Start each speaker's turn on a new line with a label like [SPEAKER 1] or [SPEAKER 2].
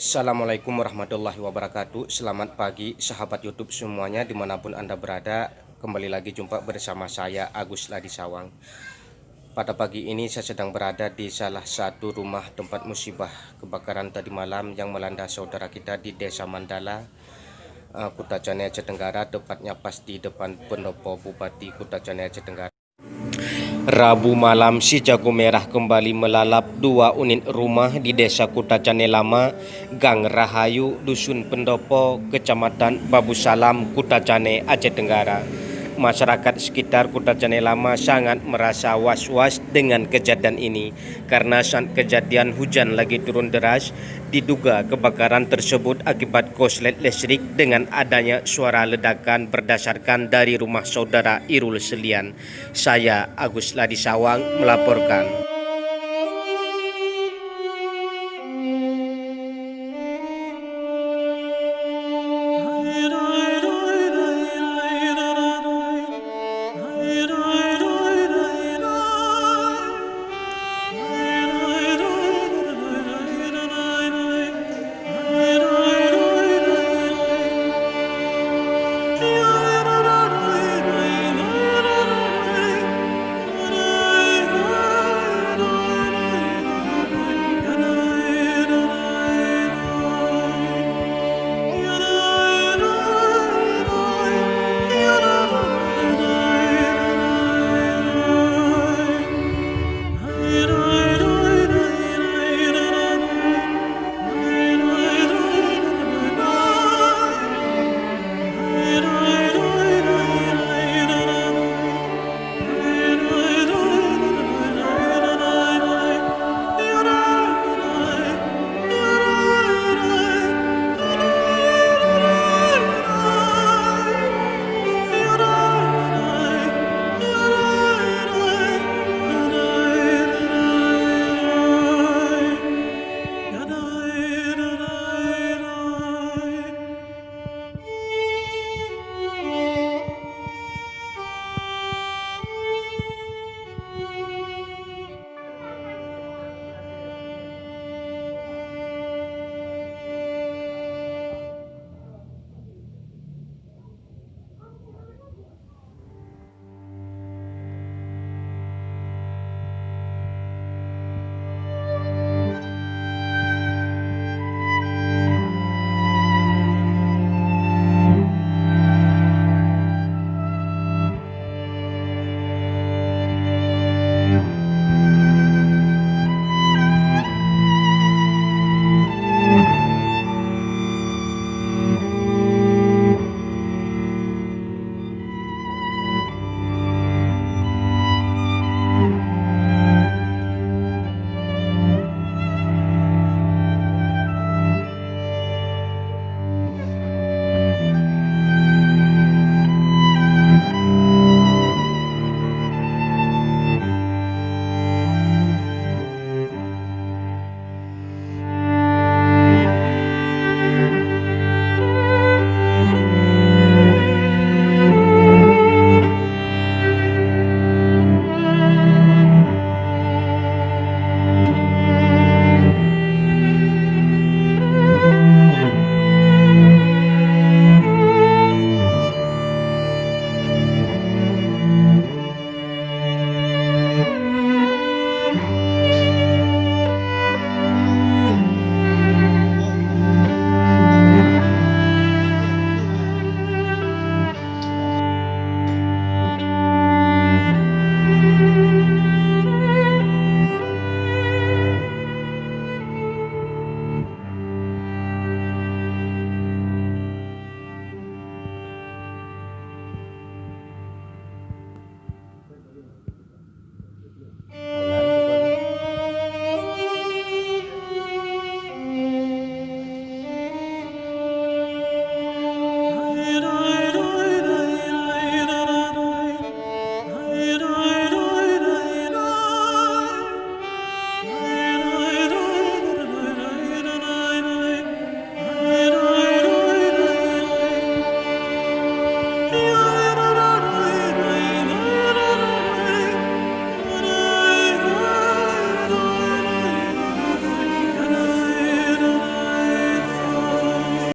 [SPEAKER 1] Assalamualaikum warahmatullahi wabarakatuh. Selamat pagi sahabat YouTube semuanya dimanapun Anda berada. Kembali lagi jumpa bersama saya Agus Ladisawang. Pada pagi ini saya sedang berada di salah satu rumah tempat musibah kebakaran tadi malam yang melanda saudara kita di Desa Mandala, Kutajane, Aceh Tenggara, tepatnya pas di depan pendopo Bupati Kutajane, Aceh Tenggara. Rabu malam, si jago merah kembali melalap dua unit rumah di Desa Kutajane Lama, Gang Rahayu, Dusun Pendopo, Kecamatan Babu Salam, Kutajane, Aceh Tenggara. Masyarakat sekitar Kutajane Lama sangat merasa was-was dengan kejadian ini karena saat kejadian hujan lagi turun deras, diduga kebakaran tersebut akibat korslet listrik dengan adanya suara ledakan berdasarkan dari rumah saudara Irul Selian. Saya Agus Ladisawang melaporkan.